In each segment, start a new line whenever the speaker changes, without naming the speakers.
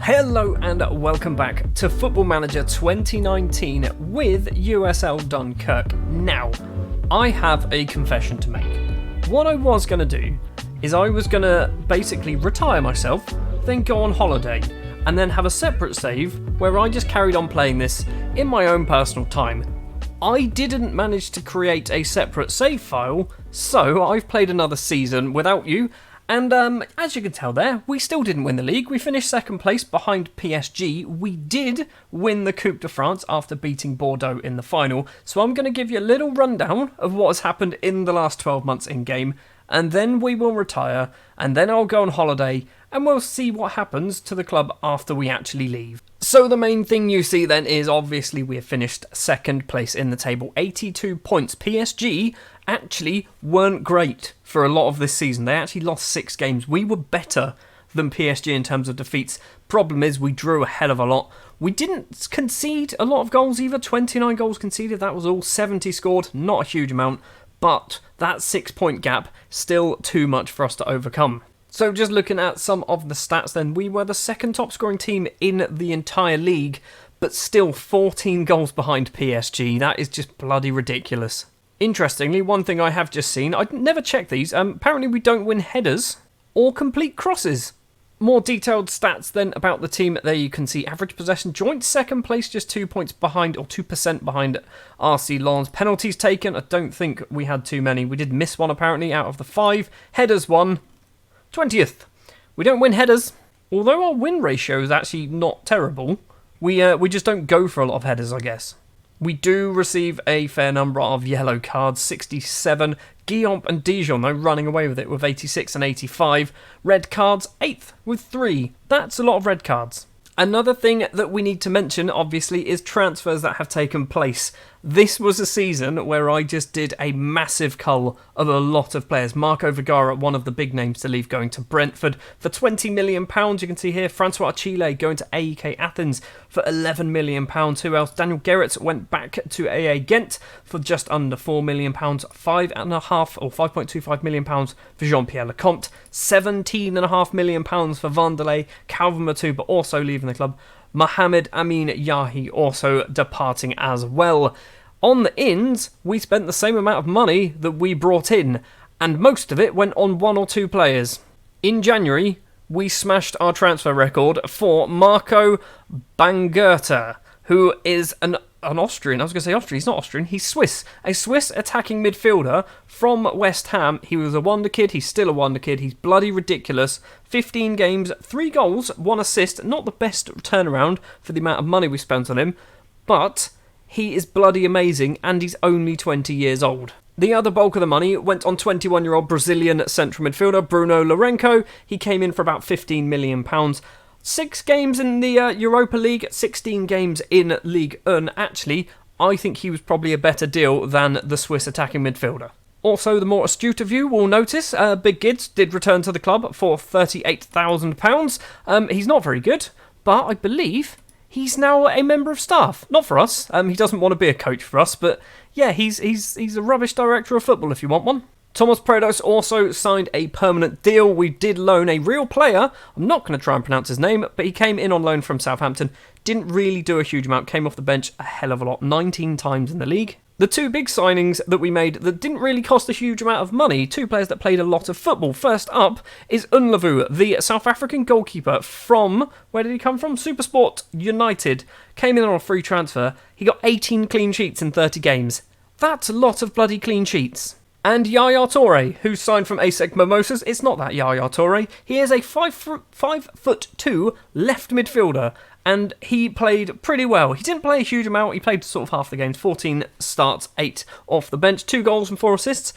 Hello and welcome back to Football Manager 2019 with USL Dunkerque. Now, I have a confession to make. What I was going to do is I was going to basically retire myself, then go on holiday, and then have a separate save where I just carried on playing this in my own personal time. I didn't manage to create a separate save file, so I've played another season without you. And as you can tell there, we still didn't win the league. We finished second place behind PSG. We did win the Coupe de France after beating Bordeaux in the final. So I'm going to give you a little rundown of what has happened in the last 12 months in game. And then we will retire. And then I'll go on holiday. And we'll see what happens to the club after we actually leave. So the main thing you see then is obviously we have finished second place in the table. 82 points. PSG actually weren't great for a lot of this season. They actually lost 6 games. We were better than PSG in terms of defeats. Problem is we drew a hell of a lot. We didn't concede a lot of goals either. 29 goals conceded. That was all. 70 scored. Not a huge amount. But that 6-point gap, still too much for us to overcome. So just looking at some of the stats then, we were the second top scoring team in the entire league, but still 14 goals behind PSG. That is just bloody ridiculous. Interestingly, one thing I have just seen, I'd never checked these, apparently we don't win headers or complete crosses. More detailed stats then about the team. There you can see average possession, joint second place, just 2 points behind, or 2% behind RC Lens. Penalties taken, I don't think we had too many. We did miss one apparently out of the 5. Headers won. 20th. We don't win headers, although our win ratio is actually not terrible. We just don't go for a lot of headers, I guess. We do receive a fair number of yellow cards, 67. Guillaume and Dijon, though, running away with it with 86 and 85. Red cards, 8th with 3. That's a lot of red cards. Another thing that we need to mention, obviously, is transfers that have taken place. This was a season where I just did a massive cull of a lot of players. Marco Vergara, one of the big names to leave, going to Brentford for £20 million. You can see here, Francois Chile going to AEK Athens for £11 million. Who else? Daniel Gerrits went back to AA Ghent for just under £4 million. £5.5 or £5.25 million for Jean-Pierre Lecomte. £17.5 million for Vanderlei. Calvin Matuba also leaving the club. Mohamed Amin Yahi also departing as well. On the ins, we spent the same amount of money that we brought in, and most of it went on 1 or 2 players. In January, we smashed our transfer record for Marco Bangerter, who is an Austrian. I was going to say Austrian. He's not Austrian. He's Swiss. A Swiss attacking midfielder from West Ham. He was a wonder kid. He's still a wonder kid. He's bloody ridiculous. 15 games, 3 goals, 1 assist. Not the best turnaround for the amount of money we spent on him, but he is bloody amazing, and he's only 20 years old. The other bulk of the money went on 21-year-old Brazilian central midfielder Bruno Lourenço. He came in for about £15 million. 6 games in the Europa League, 16 games in Ligue 1. Actually, I think he was probably a better deal than the Swiss attacking midfielder. Also, the more astute of you will notice, Big Gids did return to the club for £38,000. He's not very good, but I believe he's now a member of staff. Not for us. He doesn't want to be a coach for us, but yeah, he's a rubbish director of football if you want one. Thomas Prados also signed a permanent deal. We did loan a real player. I'm not going to try and pronounce his name, but he came in on loan from Southampton. Didn't really do a huge amount. Came off the bench a hell of a lot. 19 times in the league. The 2 big signings that we made that didn't really cost a huge amount of money. 2 players that played a lot of football. First up is Unlevu, the South African goalkeeper from, where did he come from? SuperSport United. Came in on a free transfer. He got 18 clean sheets in 30 games. That's a lot of bloody clean sheets. And Yaya Toure, who signed from ASEC Mimosas. It's not that Yaya Toure. He is a 5'2" left midfielder, and he played pretty well. He didn't play a huge amount. He played sort of half the games. 14 starts, 8 off the bench, 2 goals and 4 assists.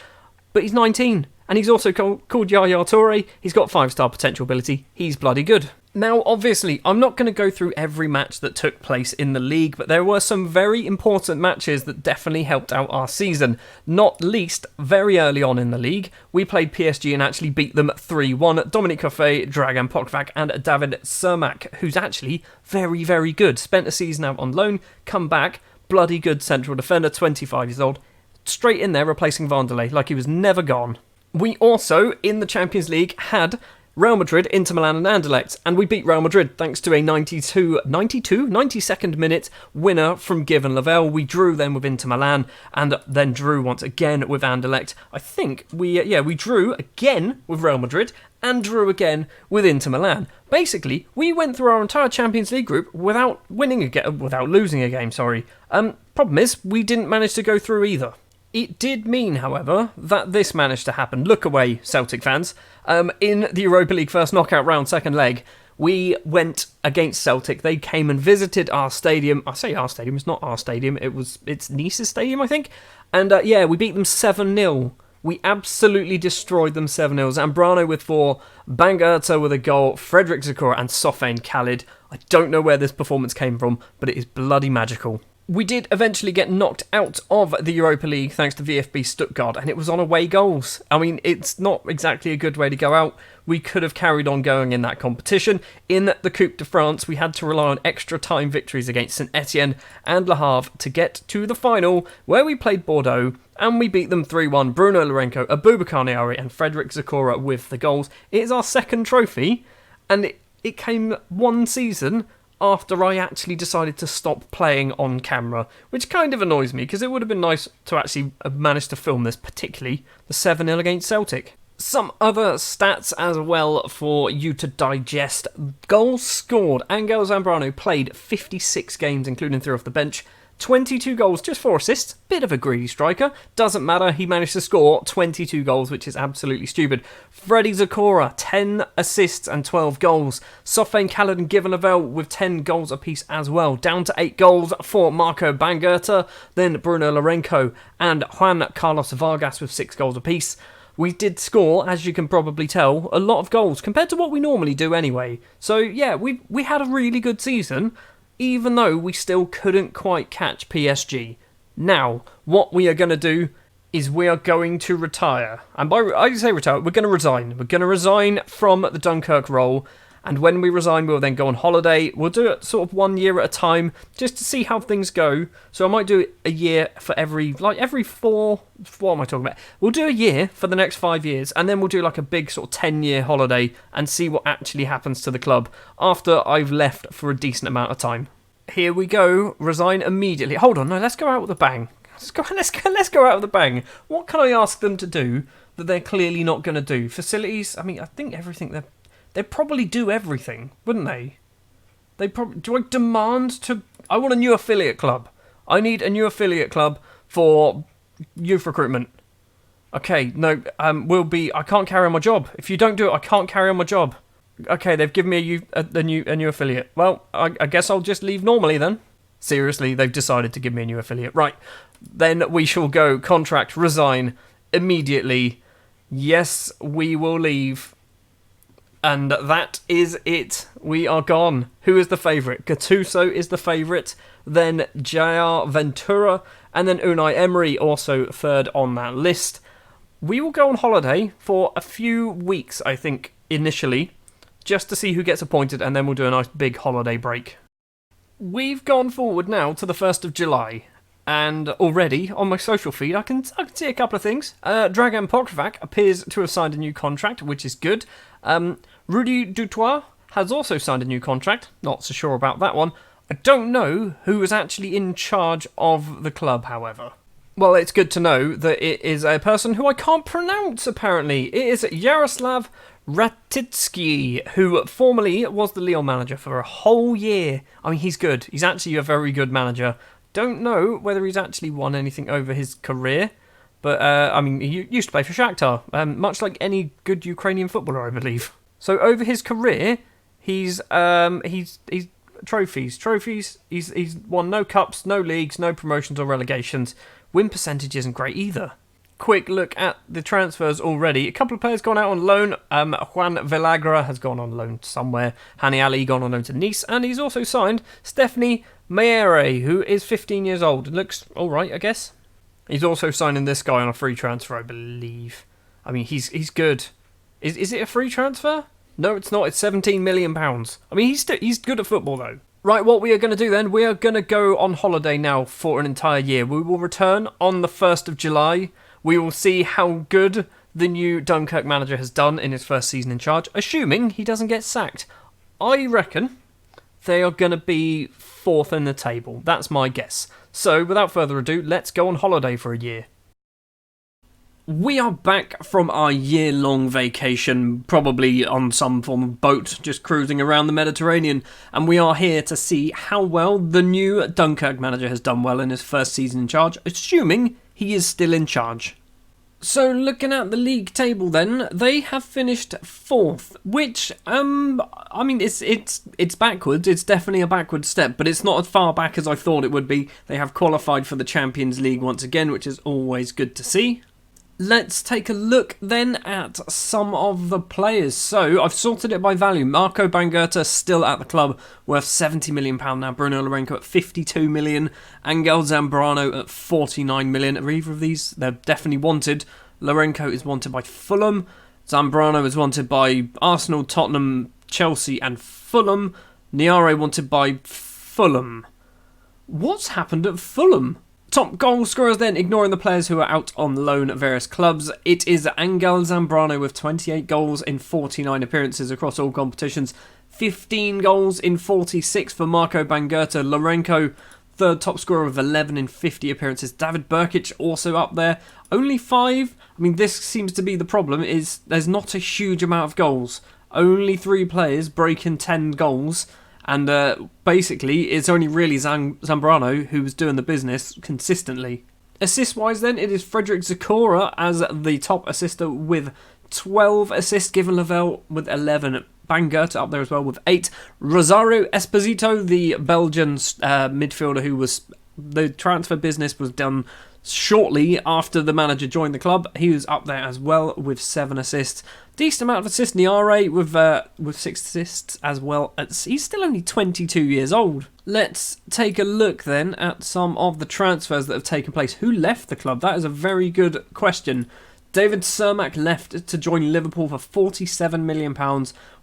But he's 19, and he's also called Yaya Toure. He's got 5-star potential ability. He's bloody good. Now, obviously, I'm not going to go through every match that took place in the league, but there were some very important matches that definitely helped out our season. Not least, very early on in the league, we played PSG and actually beat them 3-1. Dominic Coffey, Dragan Pokvac and David Cermak, who's actually very, very good. Spent a season out on loan, come back, bloody good central defender, 25 years old. Straight in there, replacing Vanderlei like he was never gone. We also, in the Champions League, had Real Madrid, Inter Milan and Anderlecht, and we beat Real Madrid thanks to a 92nd minute winner from Given Lavelle. We drew then with Inter Milan and then drew once again with Anderlecht. I think we drew again with Real Madrid and drew again with Inter Milan. Basically, we went through our entire Champions League group without losing a game. Problem is, we didn't manage to go through either. It did mean, however, that this managed to happen. Look away, Celtic fans. In the Europa League first knockout round, second leg, we went against Celtic. They came and visited our stadium. I say our stadium, it's not our stadium. It's Nice's stadium, I think. And we beat them 7-0. We absolutely destroyed them 7-0. Zambrano with 4, Bangerter with a goal, Frederick Zakora and Sofiane Khalid. I don't know where this performance came from, but it is bloody magical. We did eventually get knocked out of the Europa League thanks to VfB Stuttgart, and it was on away goals. I mean, it's not exactly a good way to go out. We could have carried on going in that competition. In the Coupe de France, we had to rely on extra time victories against St Etienne and Le Havre to get to the final, where we played Bordeaux, and we beat them 3-1. Bruno Lourenco, Abubakar Niari and Frederick Zakora with the goals. It is our second trophy, and it came one season after I actually decided to stop playing on camera, which kind of annoys me because it would have been nice to actually have managed to film this, particularly the 7-0 against Celtic. Some other stats as well for you to digest. Goals scored. Angel Zambrano played 56 games, including 3 off the bench. 22 goals, just 4 assists. Bit of a greedy striker. Doesn't matter, he managed to score 22 goals, which is absolutely stupid. Freddy Zakora, 10 assists and 12 goals. Sofiane Khalid and Given Lavelle with 10 goals apiece as well. Down to 8 goals for Marco Bangerter, then Bruno Lourenco and Juan Carlos Vargas with 6 goals apiece. We did score, as you can probably tell, a lot of goals compared to what we normally do anyway. So yeah, we had a really good season, even though we still couldn't quite catch PSG. Now, what we are going to do is we are going to retire. And by I say retire, we're going to resign. We're going to resign from the Dunkerque role. And when we resign, we'll then go on holiday. We'll do it sort of 1 year at a time, just to see how things go. So I might do a year for every 4... What am I talking about? We'll do a year for the next 5 years, and then we'll do like a big sort of 10-year holiday and see what actually happens to the club after I've left for a decent amount of time. Here we go. Resign immediately. Hold on, no, let's go out with a bang. Let's go out with a bang. What can I ask them to do that they're clearly not going to do? Facilities? I mean, I think everything they'd probably do everything, wouldn't they? Do I demand to... I want a new affiliate club. I need a new affiliate club for youth recruitment. Okay, no, I can't carry on my job. If you don't do it, I can't carry on my job. Okay, they've given me a new affiliate. Well, I guess I'll just leave normally then. Seriously, they've decided to give me a new affiliate. Right, then we shall go contract, resign immediately. Yes, we will leave. And that is it. We are gone. Who is the favourite? Gattuso is the favourite. Then Jair Ventura. And then Unai Emery, also third on that list. We will go on holiday for a few weeks, I think, initially, just to see who gets appointed, and then we'll do a nice big holiday break. We've gone forward now to the 1st of July. And already, on my social feed, I can see a couple of things. Dragan Pokrovac appears to have signed a new contract, which is good. Rudy Dutoit has also signed a new contract. Not so sure about that one. I don't know who is actually in charge of the club, however. Well, it's good to know that it is a person who I can't pronounce, apparently. It is Yaroslav Ratitsky, who formerly was the Lyon manager for a whole year. I mean, he's good. He's actually a very good manager. Don't know whether he's actually won anything over his career, but I mean, he used to play for Shakhtar, much like any good Ukrainian footballer, I believe. So over his career, he's trophies. He's won no cups, no leagues, no promotions or relegations. Win percentage isn't great either. Quick look at the transfers already. A couple of players gone out on loan. Juan Villagra has gone on loan somewhere. Hani Ali gone on loan to Nice, and he's also signed Stephanie Mayere, who is 15 years old. Looks all right, I guess. He's also signing this guy on a free transfer, I believe. I mean, he's good. Is it a free transfer? No, it's not. It's £17 million. I mean, he's good at football though. Right, what we are going to do then, we are going to go on holiday now for an entire year. We will return on the 1st of July. We will see how good the new Dunkirk manager has done in his first season in charge, assuming he doesn't get sacked. I reckon they are going to be 4th in the table. That's my guess. So, without further ado, let's go on holiday for a year. We are back from our year-long vacation, probably on some form of boat, just cruising around the Mediterranean, and we are here to see how well the new Dunkirk manager has done well in his first season in charge, assuming he is still in charge. So, looking at the league table then, they have finished 4th, which, I mean, it's backwards. It's definitely a backward step, but it's not as far back as I thought it would be. They have qualified for the Champions League once again, which is always good to see. Let's take a look then at some of the players. So, I've sorted it by value. Marco Bangerter still at the club, worth £70 million now. Bruno Lourenco at £52 million. Angel Zambrano at £49 million. Are either of these? They're definitely wanted. Lourenco is wanted by Fulham. Zambrano is wanted by Arsenal, Tottenham, Chelsea and Fulham. Niare wanted by Fulham. What's happened at Fulham? Top goal scorers then, ignoring the players who are out on loan at various clubs. It is Angel Zambrano with 28 goals in 49 appearances across all competitions. 15 goals in 46 for Marco Bangerter. Lourenco, third top scorer with 11 in 50 appearances. David Burkic also up there. Only 5. I mean, this seems to be the problem, is there's not a huge amount of goals. Only 3 players breaking 10 goals. And basically, it's only really Zambrano who was doing the business consistently. Assist-wise then, it is Frederick Zakora as the top assister with 12 assists, given Lavelle with 11. Bangerter up there as well with 8. Rosario Esposito, the Belgian midfielder who was... The transfer business was done shortly after the manager joined the club. He was up there as well with 7 assists. Decent amount of assists. Niare with 6 assists as well. He's still only 22 years old. Let's take a look then at some of the transfers that have taken place. Who left the club? That is a very good question. David Cermak left to join Liverpool for £47 million.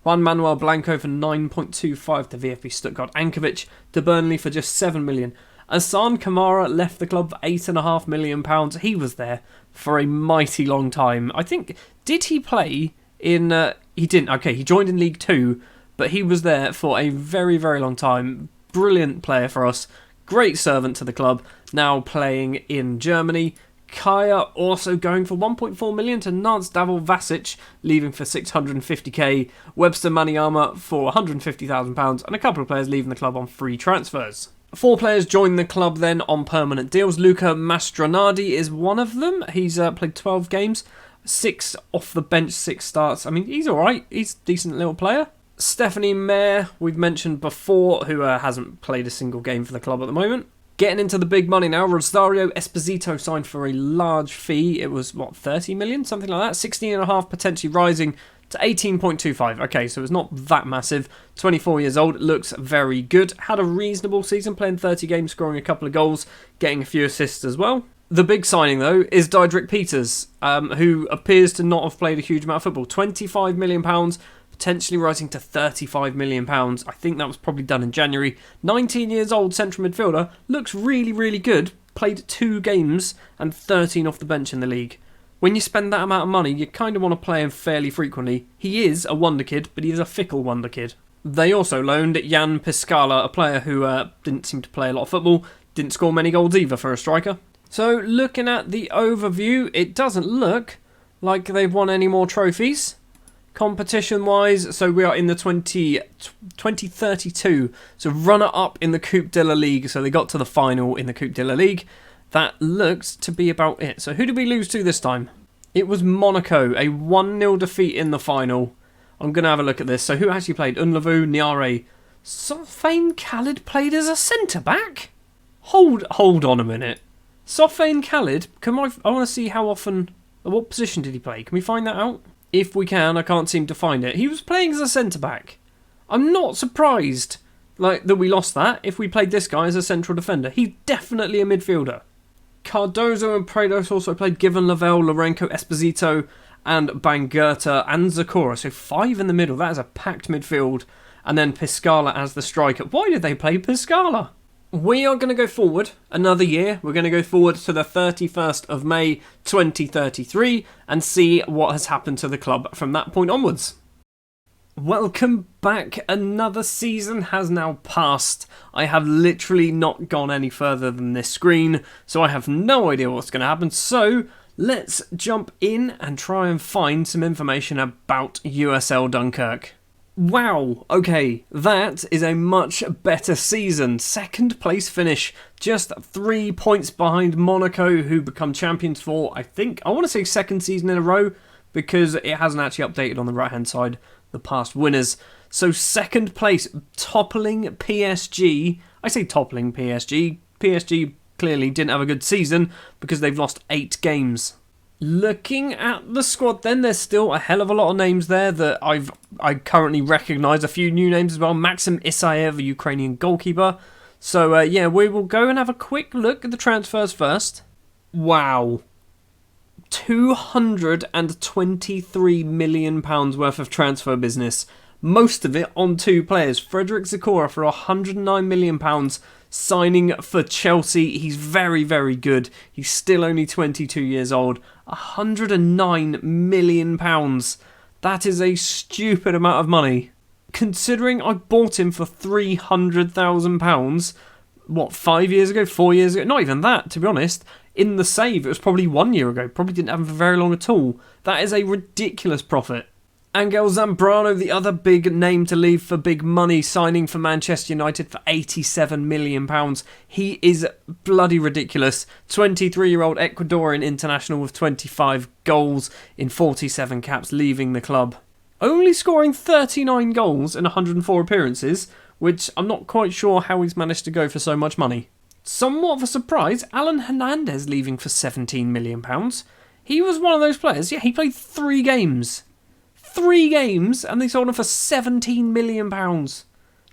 Juan Manuel Blanco for 9.25 to VfB Stuttgart. Ankovic to Burnley for just £7 million. Asan Kumar left the club for £8.5 million. He was there for a mighty long time. I think, did he play in... he didn't. Okay, he joined in League 2, but he was there for a very, very long time. Brilliant player for us. Great servant to the club. Now playing in Germany. Kaya also going for 1.4 million to Nance Davor Vasic, leaving for 650k. Webster Maniama for £150,000, and a couple of players leaving the club on free transfers. 4 players joined the club then on permanent deals. Luca Mastronardi is one of them. He's played 12 games, 6 off the bench, 6 starts. I mean, he's alright. He's a decent little player. Stephanie Mayer, we've mentioned before, who hasn't played a single game for the club at the moment. Getting into the big money now, Rosario Esposito signed for a large fee. It was, 30 million? Something like that. 16.5, potentially rising to 18.25. Okay, so it's not that massive. 24 years old, looks very good. Had a reasonable season, playing 30 games, scoring a couple of goals, getting a few assists as well. The big signing, though, is Diedrich Peters, who appears to not have played a huge amount of football. £25 million, potentially rising to £35 million. I think that was probably done in January. 19 years old, central midfielder, looks really, really good. Played 2 games and 13 off the bench in the league. When you spend that amount of money, you kind of want to play him fairly frequently. He is a wonder kid, but he is a fickle wonder kid. They also loaned Jan Piscala, a player who didn't seem to play a lot of football, didn't score many goals either for a striker. So, looking at the overview, it doesn't look like they've won any more trophies. Competition-wise, so we are in the 2032, so runner-up in the Coupe de la Ligue, so they got to the final in the Coupe de la Ligue. That looks to be about it. So who did we lose to this time? It was Monaco, a 1-0 defeat in the final. I'm going to have a look at this. So who actually played? Unlavu, Niare. Sofiane Khalid played as a centre-back? Hold on a minute. Sofiane Khalid, I want to see how often, what position did he play? Can we find that out? If we can, I can't seem to find it. He was playing as a centre-back. I'm not surprised that we lost that if we played this guy as a central defender. He's definitely a midfielder. Cardozo and Prados also played, given Lavelle, Lourenco, Esposito and Bangerter and Zakora. So 5 in the middle. That is a packed midfield. And then Piscala as the striker. Why did they play Piscala? We are going to go forward another year. We're going to go forward to the 31st of May 2033 and see what has happened to the club from that point onwards. Welcome back. Another season has now passed. I have literally not gone any further than this screen, so I have no idea what's going to happen. So let's jump in and try and find some information about USL Dunkerque. Wow, okay, that is a much better season. Second place finish, just 3 points behind Monaco, who become champions for, I want to say second season in a row, because it hasn't actually updated on the right hand side, the past winners. So second place, toppling PSG. I say toppling PSG. PSG clearly didn't have a good season because they've lost 8 games. Looking at the squad then, there's still a hell of a lot of names there that I currently recognise. A few new names as well. Maxim Isaev, a Ukrainian goalkeeper. So yeah, we will go and have a quick look at the transfers first. Wow. £223 million worth of transfer business. Most of it on 2 players. Frederick Zakora for £109 million signing for Chelsea. He's very, very good. He's still only 22 years old. £109 million. That is a stupid amount of money. Considering I bought him for £300,000, what, 5 years ago, 4 years ago? Not even that, to be honest. In the save, it was probably 1 year ago. Probably didn't have him for very long at all. That is a ridiculous profit. Angel Zambrano, the other big name to leave for big money, signing for Manchester United for £87 million. He is bloody ridiculous. 23-year-old Ecuadorian international with 25 goals in 47 caps, leaving the club. Only scoring 39 goals in 104 appearances, which I'm not quite sure how he's managed to go for so much money. Somewhat of a surprise, Alan Hernandez leaving for £17 million. He was one of those players, yeah, he played 3 games. 3 games, and they sold him for £17 million.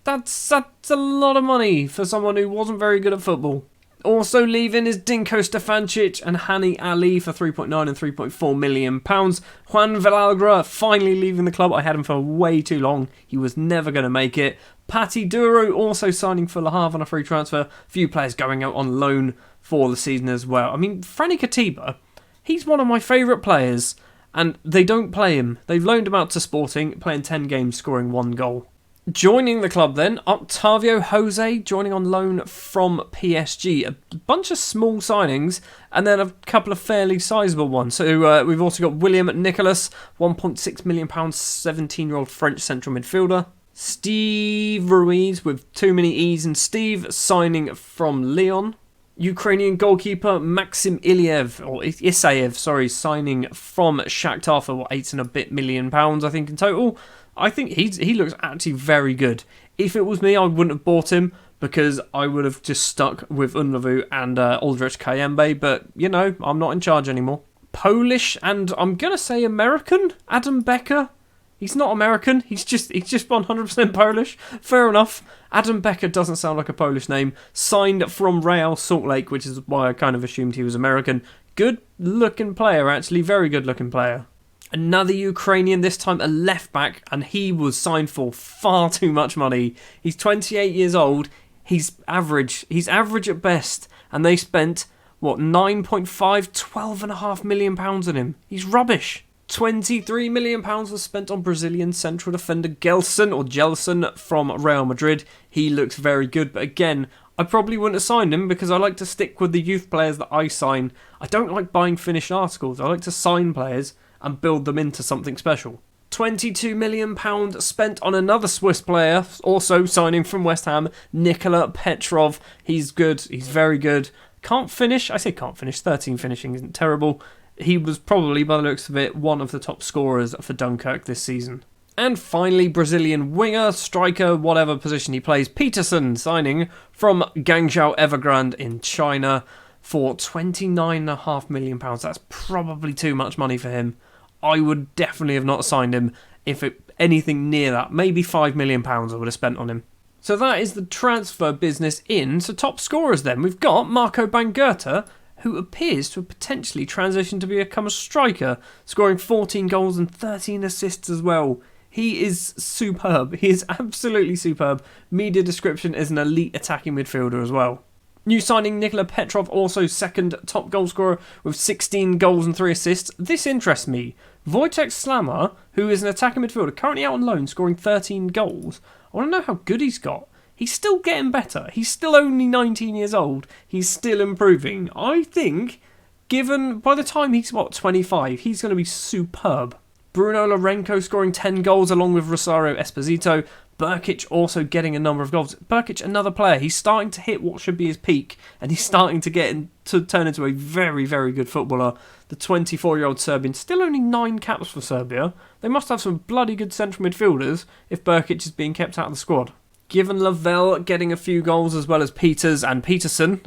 That's a lot of money for someone who wasn't very good at football. Also leaving is Dinko Stefancic and Hani Ali for 3.9 and 3.4 million pounds. Juan Villagra finally leaving the club. I had him for way too long. He was never going to make it. Patti Duro also signing for Le Havre on a free transfer. A few players going out on loan for the season as well. I mean, Franny Katiba, he's one of my favourite players. And they don't play him. They've loaned him out to Sporting, playing 10 games, scoring 1 goal. Joining the club then, Octavio Jose, joining on loan from PSG. A bunch of small signings, and then a couple of fairly sizable ones. So we've also got William Nicholas, £1.6 million, 17-year-old French central midfielder. Steve Ruiz, with too many E's, and Steve signing from Lyon. Ukrainian goalkeeper Maxim Isaev, signing from Shakhtar for £8 and a bit million, I think, in total. I think he looks actually very good. If it was me, I wouldn't have bought him because I would have just stuck with Unlevu and Aldrich Kayembe, but, you know, I'm not in charge anymore. Polish and, I'm going to say American, Adam Becker. He's not American, he's just 100% Polish. Fair enough. Adam Becker doesn't sound like a Polish name. Signed from Real Salt Lake, which is why I kind of assumed he was American. Good looking player, actually. Very good looking player. Another Ukrainian, this time a left back, and he was signed for far too much money. He's 28 years old. He's average. He's average at best. And they spent, £12.5 million on him. He's rubbish. £23 million was spent on Brazilian central defender Gelson from Real Madrid. He looks very good, but again, I probably wouldn't have signed him because I like to stick with the youth players that I sign. I don't like buying finished articles. I like to sign players and build them into something special. £22 million spent on another Swiss player, also signing from West Ham, Nikola Petrov. He's good. He's very good. Can't finish. I say can't finish. 13 finishing isn't terrible. He was probably, by the looks of it, one of the top scorers for Dunkirk this season. And finally, Brazilian winger, striker, whatever position he plays, Peterson, signing from Guangzhou Evergrande in China for £29.5 million. That's probably too much money for him. I would definitely have not signed him if anything near that. Maybe £5 million I would have spent on him. So that is the transfer business in. So top scorers then. We've got Marco Bangerter, who appears to have potentially transitioned to become a striker, scoring 14 goals and 13 assists as well. He is superb. He is absolutely superb. Media description is an elite attacking midfielder as well. New signing Nikola Petrov, also second top goal scorer with 16 goals and 3 assists. This interests me. Wojtek Slammer, who is an attacking midfielder, currently out on loan, scoring 13 goals. I want to know how good he's got. He's still getting better. He's still only 19 years old. He's still improving. I think, given by the time he's, 25, he's going to be superb. Bruno Lourenco scoring 10 goals along with Rosario Esposito. Burkic also getting a number of goals. Burkic, another player. He's starting to hit what should be his peak, and he's starting to turn into a very, very good footballer. The 24-year-old Serbian, still only 9 caps for Serbia. They must have some bloody good central midfielders if Burkic is being kept out of the squad. Given Lavelle getting a few goals as well as Peters and Peterson,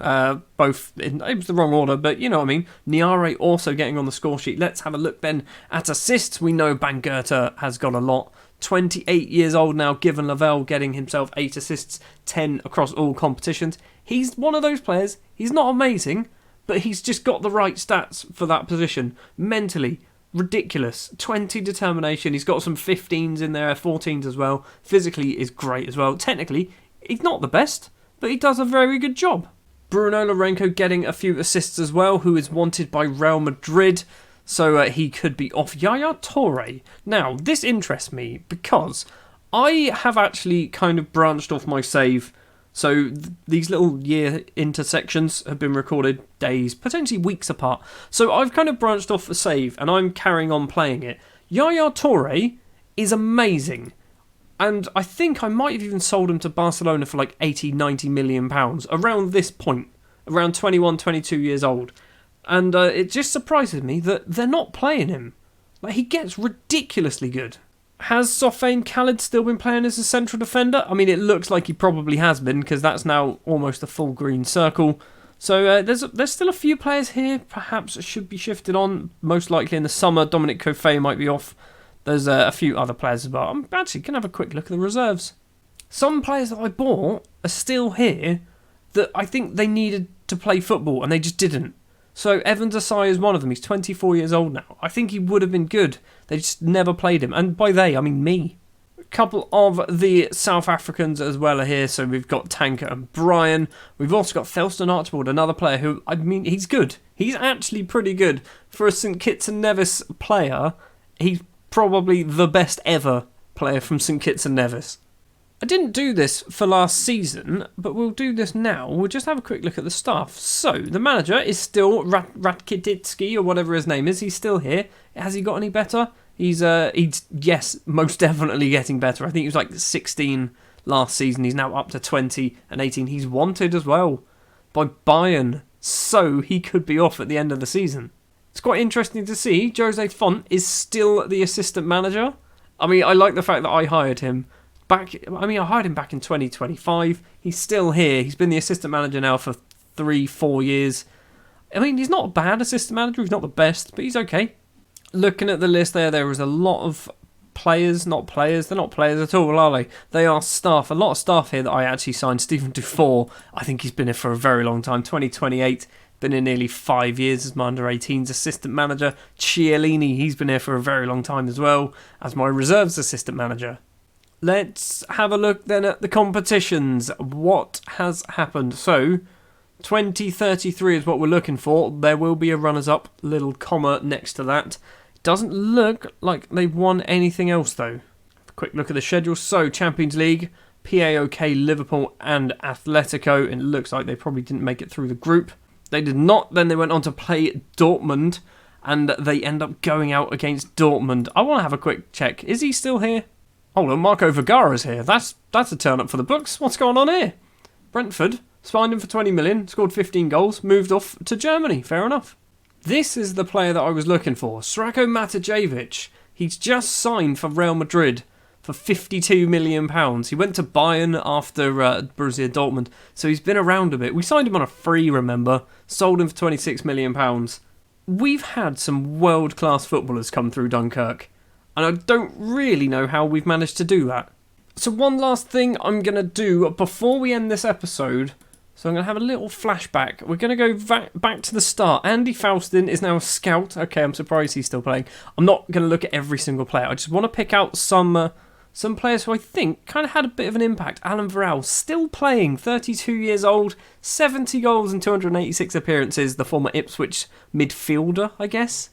both in it was the wrong order, but you know what I mean. Niare also getting on the score sheet. Let's have a look then at assists. We know Bangerter has got a lot. 28 years old now, Given Lavelle getting himself 8 assists, 10 across all competitions. He's one of those players. He's not amazing, but he's just got the right stats for that position. Mentally, ridiculous. 20 determination. He's got some 15s in there, 14s as well. Physically is great as well. Technically, he's not the best, but he does a very good job. Bruno Lourenco getting a few assists as well, who is wanted by Real Madrid, so he could be off. Yaya Toure. Now, this interests me because I have actually kind of branched off my save. So these little year intersections have been recorded days, potentially weeks apart. So I've kind of branched off the save and I'm carrying on playing it. Yaya Toure is amazing. And I think I might have even sold him to Barcelona for like 80, 90 million pounds around this point, around 21, 22 years old. And it just surprises me that they're not playing him. Like, he gets ridiculously good. Has Sofiane Khalid still been playing as a central defender? I mean, it looks like he probably has been, because that's now almost a full green circle. So there's still a few players here, perhaps should be shifted on. Most likely in the summer, Dominic Coffey might be off. There's a few other players as well. I'm actually going to have a quick look at the reserves. Some players that I bought are still here that I think they needed to play football, and they just didn't. So Evan Desai is one of them. He's 24 years old now. I think he would have been good. They just never played him. And by they, I mean me. A couple of the South Africans as well are here. So we've got Tanker and Brian. We've also got Thelston Archibald, another player who, I mean, he's good. He's actually pretty good. For a St Kitts and Nevis player, he's probably the best ever player from St Kitts and Nevis. I didn't do this for last season, but we'll do this now. We'll just have a quick look at the staff. So, the manager is still Ratkiditsky, or whatever his name is. He's still here. Has he got any better? He's yes, most definitely getting better. I think he was like 16 last season. He's now up to 20 and 18. He's wanted as well by Bayern, so he could be off at the end of the season. It's quite interesting to see. Jose Font is still the assistant manager. I mean, I like the fact that I hired him. I hired him back in 2025. He's still here. He's been the assistant manager now for 3-4 years. I mean, he's not a bad assistant manager. He's not the best, but he's okay. Looking at the list there is a lot of players, not players. They're not players at all, are they? They are staff. A lot of staff here that I actually signed. Stephen Dufour, I think he's been here for a very long time. 2028, been in nearly 5 years as my under-18s assistant manager. Chiellini, he's been here for a very long time as well as my reserves assistant manager. Let's have a look then at the competitions. What has happened? So, 2033 is what we're looking for. There will be a runners-up, little comma next to that. Doesn't look like they've won anything else though. Have a quick look at the schedule. So, Champions League, PAOK, Liverpool and Atletico. It looks like they probably didn't make it through the group. They did not. Then they went on to play Dortmund and they end up going out against Dortmund. I want to have a quick check. Is he still here? Hold on, Marco Vergara's here. That's a turn up for the books. What's going on here? Brentford signed him for 20 million, scored 15 goals, moved off to Germany. Fair enough. This is the player that I was looking for. Srako Matajevic. He's just signed for Real Madrid for £52 million. He went to Bayern after Borussia Dortmund, so he's been around a bit. We signed him on a free, remember? Sold him for £26 million. We've had some world-class footballers come through Dunkirk. And I don't really know how we've managed to do that. So one last thing I'm going to do before we end this episode, So I'm going to have a little flashback. We're going to go back to the start. Andy Faustin is now a scout. Okay, I'm surprised he's still playing. I'm not going to look at every single player. I just want to pick out some players who I think kind of had a bit of an impact. Alan Ferrell, still playing, 32 years old, 70 goals and 286 appearances. The former Ipswich midfielder, I guess.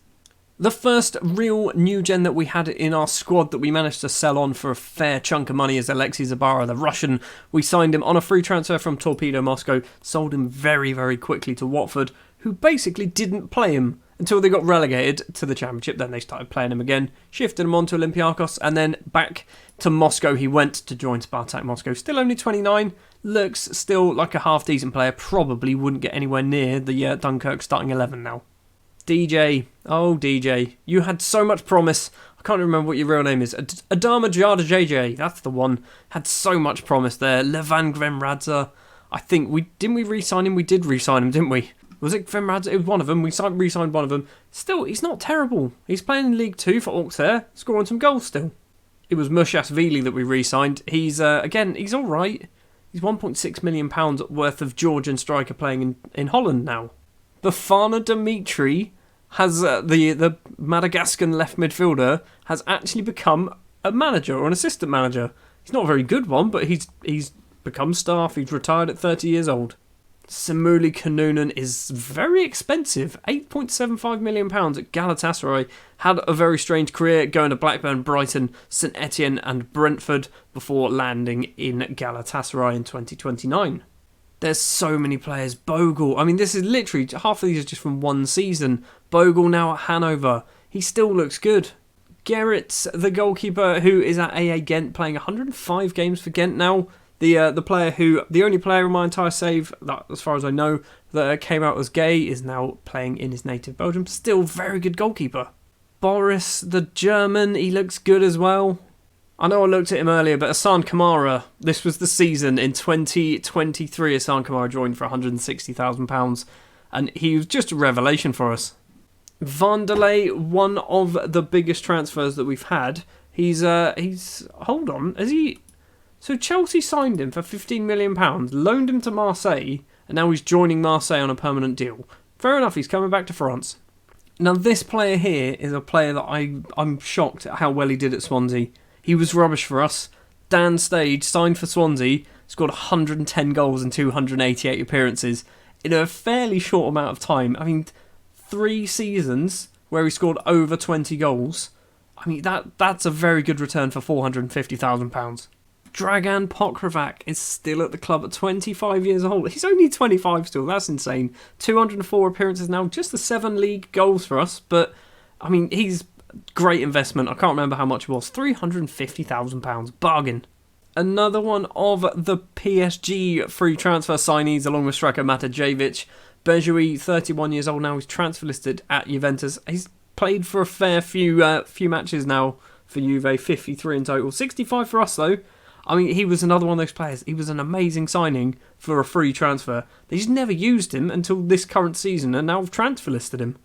The first real new gen that we had in our squad that we managed to sell on for a fair chunk of money is Alexei Zabara, the Russian. We signed him on a free transfer from Torpedo Moscow, sold him very, very quickly to Watford, who basically didn't play him until they got relegated to the Championship. Then they started playing him again, shifted him on to Olympiacos, and then back to Moscow he went to join Spartak Moscow. Still only 29, looks still like a half-decent player, probably wouldn't get anywhere near the Dunkirk starting 11 now. DJ, oh DJ, you had so much promise. I can't remember what your real name is. Adama Jada JJ, that's the one. Had so much promise there. Levan Gremradze, I think didn't we re-sign him? We did re-sign him, didn't we? Was it Gremradze? It was one of them. We re-signed one of them. Still, he's not terrible. He's playing in League 2 for Auxerre, scoring some goals still. It was Mushashvili that we re-signed. He's, again, he's alright. He's £1.6 million worth of Georgian striker playing in Holland now. Bafana Dimitri has the Madagascan left midfielder has actually become a manager or an assistant manager. He's not a very good one, but he's become staff. He's retired at 30 years old. Samuli Kanunan is very expensive, £8.75 million at Galatasaray. Had a very strange career going to Blackburn, Brighton, St Etienne and Brentford before landing in Galatasaray in 2029. There's so many players. Bogle. I mean, this is literally, half of these are just from one season. Bogle now at Hanover. He still looks good. Gerrit, the goalkeeper who is at AA Ghent, playing 105 games for Ghent now. The only player in my entire save, that, as far as I know, that came out as gay, is now playing in his native Belgium. Still very good goalkeeper. Boris, the German, he looks good as well. I know I looked at him earlier, but Asan Kumar, this was the season in 2023. Asan Kumar joined for £160,000, and he was just a revelation for us. Vanderlei, one of the biggest transfers that we've had. He's hold on, is he? So Chelsea signed him for £15 million, loaned him to Marseille, and now he's joining Marseille on a permanent deal. Fair enough, he's coming back to France. Now this player here is a player that I'm shocked at how well he did at Swansea. He was rubbish for us. Dan Stage signed for Swansea, scored 110 goals and 288 appearances in a fairly short amount of time. I mean, 3 seasons where he scored over 20 goals. I mean, that's a very good return for £450,000. Dragan Pokrovac is still at the club at 25 years old. He's only 25 still. That's insane. 204 appearances now. Just the 7 league goals for us. But, I mean, he's great investment. I can't remember how much it was. £350,000. Bargain. Another one of the PSG free transfer signees along with striker Matajevic. Bejoui, 31 years old now. He's transfer listed at Juventus. He's played for a fair few matches now for Juve. 53 in total. 65 for us though. I mean, he was another one of those players. He was an amazing signing for a free transfer. They just never used him until this current season and now have transfer listed him.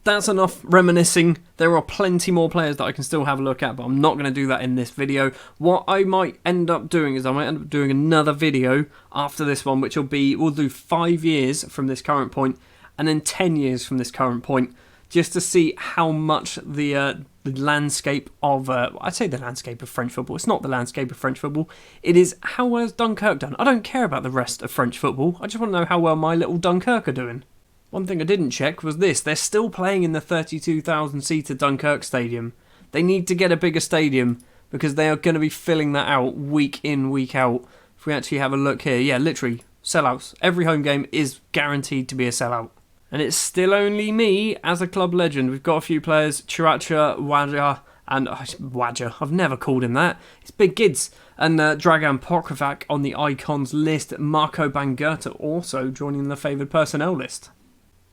That's enough reminiscing. There are plenty more players that I can still have a look at, but I'm not going to do that in this video. What I might end up doing is I might end up doing another video after this one, which we'll do 5 years from this current point and then 10 years from this current point, just to see how much the landscape of, I'd say the landscape of French football. It's not the landscape of French football. It is how well has Dunkirk done. I don't care about the rest of French football. I just want to know how well my little Dunkirk are doing. One thing I didn't check was this. They're still playing in the 32,000-seater Dunkirk stadium. They need to get a bigger stadium because they are going to be filling that out week in, week out. If we actually have a look here, yeah, literally, sellouts. Every home game is guaranteed to be a sellout. And it's still only me as a club legend. We've got a few players, Chiracha, Wadja, and Wadja. I've never called him that. It's Big Gids. And Dragan Pokrovac on the icons list. Marco Bangerter also joining the favoured personnel list.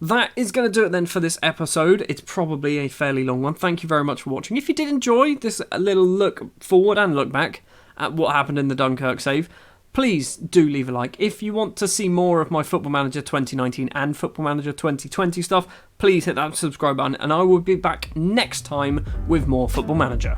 That is going to do it then for this episode. It's probably a fairly long one. Thank you very much for watching. If you did enjoy this little look forward and look back at what happened in the Dunkirk save, please do leave a like. If you want to see more of my Football Manager 2019 and Football Manager 2020 stuff, please hit that subscribe button and I will be back next time with more Football Manager.